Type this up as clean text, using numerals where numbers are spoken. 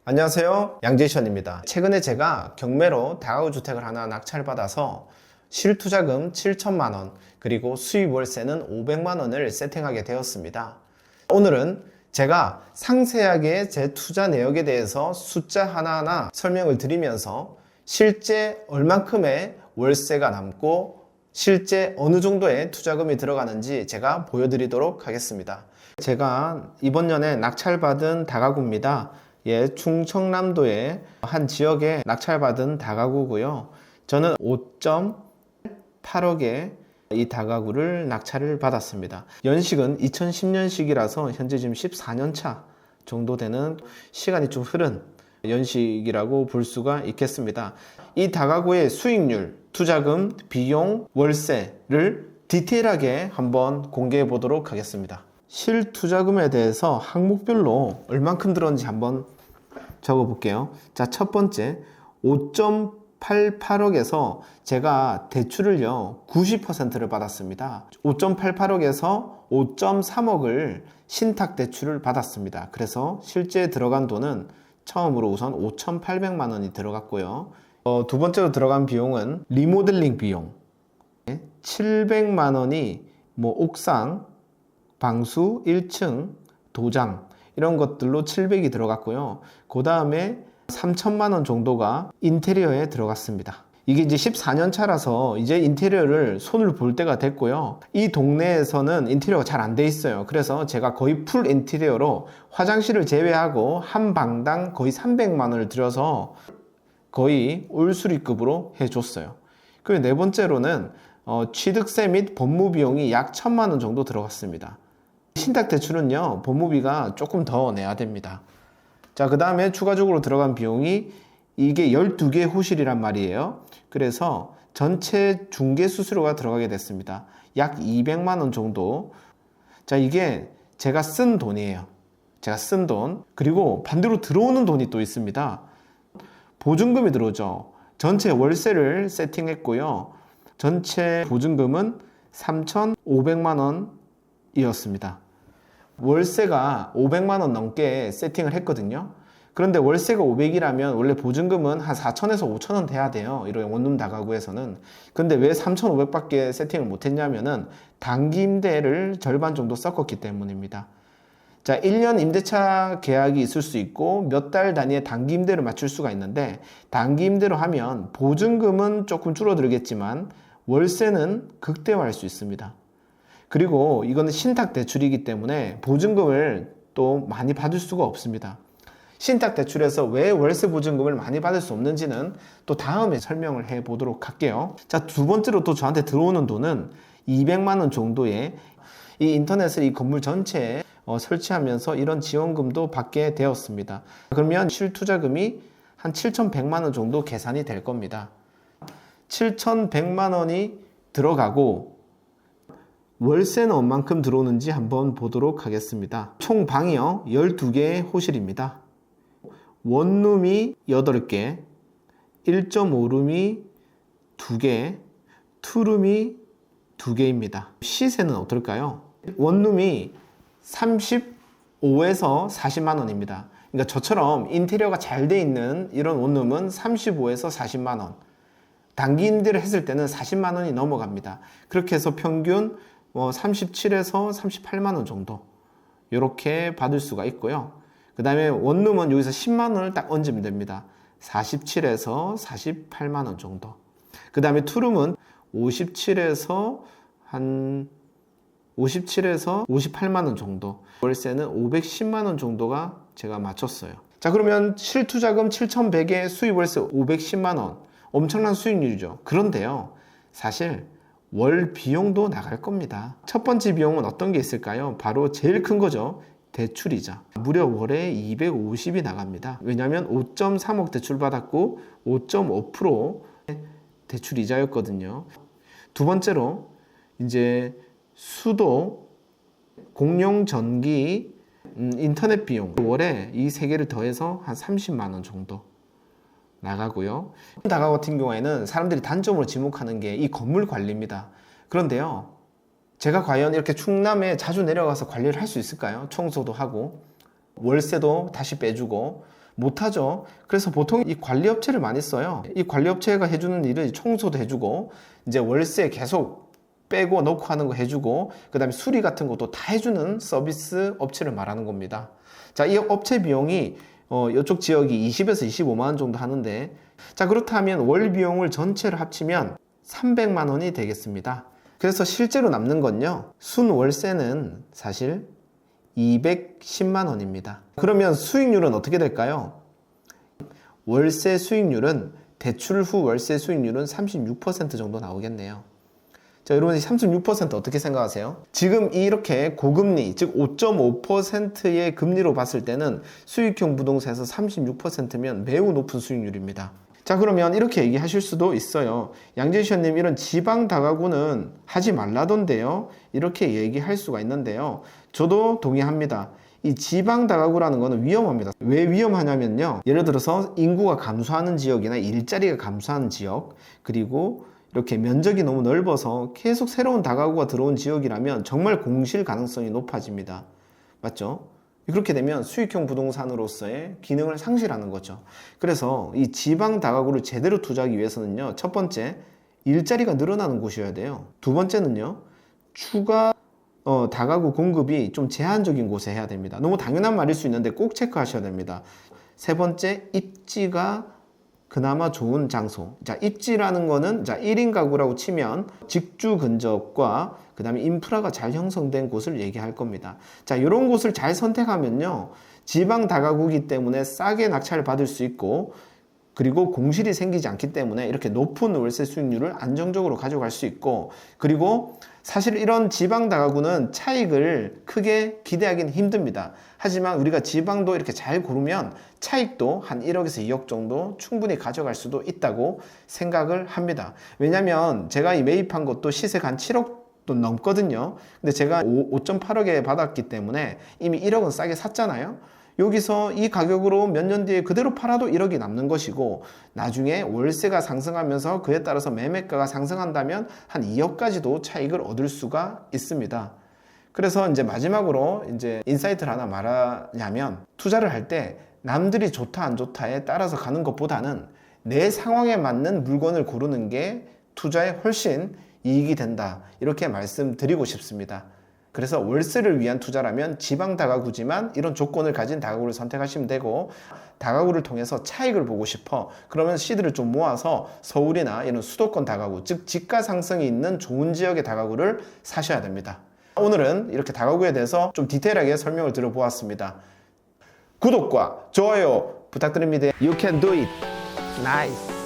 안녕하세요, 양재션입니다. 최근에 제가 경매로 다가구 주택을 하나 낙찰받아서 실투자금 7천만원 그리고 수입 월세는 500만원을 세팅하게 되었습니다. 오늘은 제가 상세하게 제 투자 내역에 대해서 숫자 하나하나 설명을 드리면서 실제 얼만큼의 월세가 남고 실제 어느 정도의 투자금이 들어가는지 제가 보여드리도록 하겠습니다. 제가 이번 년에 낙찰받은 다가구입니다. 예, 충청남도의 한 지역에 낙찰받은 다가구고요. 저는 5.8억에 이 다가구를 낙찰을 받았습니다. 연식은 2010년식이라서 현재 지금 14년 차 정도 되는 시간이 좀 흐른 연식이라고 볼 수가 있겠습니다. 이 다가구의 수익률, 투자금, 비용, 월세를 디테일하게 한번 공개해 보도록 하겠습니다. 실투자금에 대해서 항목별로 얼만큼 들었는지 한번 적어 볼게요. 자, 첫 번째 5.88억에서 제가 대출을요 90%를 받았습니다. 5.88억에서 5.3억을 신탁 대출을 받았습니다. 그래서 실제 들어간 돈은 처음으로 우선 5,800만 원이 들어갔고요. 두 번째로 들어간 비용은 리모델링 비용 700만 원이 옥상, 방수, 1층, 도장 이런 것들로 700이 들어갔고요. 그 다음에 3천만 원 정도가 인테리어에 들어갔습니다. 이게 이제 14년 차라서 이제 인테리어를 손을 볼 때가 됐고요. 이 동네에서는 인테리어가 잘 안 돼 있어요. 그래서 제가 거의 풀 인테리어로 화장실을 제외하고 한 방당 거의 300만 원을 들여서 거의 올수리급으로 해줬어요. 그리고 네 번째로는 취득세 및 법무 비용이 약 1,000만 원 정도 들어갔습니다. 신탁 대출은요 법무비가 조금 더 내야 됩니다. 자, 그 다음에 추가적으로 들어간 비용이 이게 12개 호실이란 말이에요. 그래서 전체 중개 수수료가 들어가게 됐습니다. 약 200만 원 정도. 자, 이게 제가 쓴 돈이에요. 제가 쓴 돈. 그리고 반대로 들어오는 돈이 또 있습니다. 보증금이 들어오죠. 전체 월세를 세팅했고요. 전체 보증금은 3,500만 원이었습니다. 월세가 500만 원 넘게 세팅을 했거든요. 그런데 월세가 500이라면 원래 보증금은 한 4천에서 5천 원 돼야 돼요. 이런 원룸 다가구에서는. 근데 왜 3,500밖에 세팅을 못했냐면은 단기 임대를 절반 정도 섞었기 때문입니다. 자, 1년 임대차 계약이 있을 수 있고 몇 달 단위의 단기 임대를 맞출 수가 있는데 단기 임대로 하면 보증금은 조금 줄어들겠지만 월세는 극대화할 수 있습니다. 그리고 이거는 신탁 대출이기 때문에 보증금을 또 많이 받을 수가 없습니다. 신탁 대출에서 왜 월세 보증금을 많이 받을 수 없는지는 또 다음에 설명을 해 보도록 할게요. 자, 두 번째로 또 저한테 들어오는 돈은 200만 원 정도의 이 인터넷을 이 건물 전체에 설치하면서 이런 지원금도 받게 되었습니다. 그러면 실투자금이 한 7,100만 원 정도 계산이 될 겁니다. 7,100만 원이 들어가고 월세는 얼만큼 들어오는지 한번 보도록 하겠습니다. 총 방이요 12개의 호실입니다. 원룸이 8개, 1.5룸이 2개, 투룸이 2개입니다. 시세는 어떨까요? 원룸이 35에서 40만 원입니다. 그러니까 저처럼 인테리어가 잘 돼 있는 이런 원룸은 35에서 40만 원. 단기 임대를 했을 때는 40만 원이 넘어갑니다. 그렇게 해서 평균 37에서 38만 원 정도 이렇게 받을 수가 있고요. 그 다음에 원룸은 여기서 10만 원을 딱 얹으면 됩니다. 47에서 48만 원 정도. 그 다음에 투룸은 57에서 58만 원 정도. 월세는 510만 원 정도가 제가 맞췄어요. 자, 그러면 실투자금 7,100에 수입 월세 510만 원. 엄청난 수익률이죠. 그런데요, 사실 월 비용도 나갈 겁니다. 첫 번째 비용은 어떤 게 있을까요? 바로 제일 큰 거죠. 대출이자. 무려 월에 250이 나갑니다. 왜냐하면 5.3억 대출 받았고 5.5% 대출 이자였거든요. 두 번째로 이제 수도, 공용 전기, 인터넷 비용 월에 이 세 개를 더해서 한 30만 원 정도 나가고요. 다가구 같은 경우에는 사람들이 단점으로 지목하는 게 이 건물 관리입니다. 그런데요, 제가 과연 이렇게 충남에 자주 내려가서 관리를 할 수 있을까요? 청소도 하고 월세도 다시 빼주고 못하죠. 그래서 보통 이 관리업체를 많이 써요. 이 관리업체가 해주는 일은 청소도 해주고, 이제 월세 계속 빼고 넣고 하는 거 해주고, 그 다음에 수리 같은 것도 다 해주는 서비스 업체를 말하는 겁니다. 자, 이 업체 비용이 이쪽 지역이 20에서 25만 원 정도 하는데, 자, 그렇다면 월 비용을 전체를 합치면 300만 원이 되겠습니다. 그래서 실제로 남는 건요, 순 월세는 사실 210만 원입니다. 그러면 수익률은 어떻게 될까요? 월세 수익률은, 대출 후 월세 수익률은 36% 정도 나오겠네요. 자, 여러분 36% 어떻게 생각하세요? 지금 이렇게 고금리, 즉 5.5%의 금리로 봤을 때는 수익형 부동산에서 36%면 매우 높은 수익률입니다. 자, 그러면 이렇게 얘기하실 수도 있어요. 양재시원님, 이런 지방 다가구는 하지 말라던데요, 이렇게 얘기할 수가 있는데요, 저도 동의합니다. 이 지방 다가구라는 거는 위험합니다. 왜 위험하냐면요, 예를 들어서 인구가 감소하는 지역이나 일자리가 감소하는 지역, 그리고 이렇게 면적이 너무 넓어서 계속 새로운 다가구가 들어온 지역이라면 정말 공실 가능성이 높아집니다. 맞죠? 그렇게 되면 수익형 부동산으로서의 기능을 상실하는 거죠. 그래서 이 지방 다가구를 제대로 투자하기 위해서는요, 첫 번째, 일자리가 늘어나는 곳이어야 돼요. 두 번째는요, 추가 다가구 공급이 좀 제한적인 곳에 해야 됩니다. 너무 당연한 말일 수 있는데 꼭 체크하셔야 됩니다. 세 번째, 입지가 그나마 좋은 장소. 자, 입지라는 거는, 자, 1인 가구라고 치면 직주 근접과 그 다음에 인프라가 잘 형성된 곳을 얘기할 겁니다. 자, 이런 곳을 잘 선택하면요, 지방 다가구이기 때문에 싸게 낙찰을 받을 수 있고, 그리고 공실이 생기지 않기 때문에 이렇게 높은 월세 수익률을 안정적으로 가져갈 수 있고, 그리고 사실 이런 지방 다가구는 차익을 크게 기대하기는 힘듭니다. 하지만 우리가 지방도 이렇게 잘 고르면 차익도 한 1억에서 2억 정도 충분히 가져갈 수도 있다고 생각을 합니다. 왜냐면 제가 이 매입한 것도 시세가 한 7억도 넘거든요. 근데 제가 5.8억에 받았기 때문에 이미 1억은 싸게 샀잖아요. 여기서 이 가격으로 몇 년 뒤에 그대로 팔아도 1억이 남는 것이고, 나중에 월세가 상승하면서 그에 따라서 매매가가 상승한다면 한 2억까지도 차익을 얻을 수가 있습니다. 그래서 이제 마지막으로 이제 인사이트를 하나 말하냐면, 투자를 할 때 남들이 좋다 안 좋다에 따라서 가는 것보다는 내 상황에 맞는 물건을 고르는 게 투자에 훨씬 이익이 된다, 이렇게 말씀드리고 싶습니다. 그래서 월세를 위한 투자라면 지방 다가구지만 이런 조건을 가진 다가구를 선택하시면 되고, 다가구를 통해서 차익을 보고 싶어, 그러면 시드를 좀 모아서 서울이나 이런 수도권 다가구, 즉 지가 상승이 있는 좋은 지역의 다가구를 사셔야 됩니다. 오늘은 이렇게 다가구에 대해서 좀 디테일하게 설명을 드려보았습니다. 구독과 좋아요 부탁드립니다. You can do it. Nice.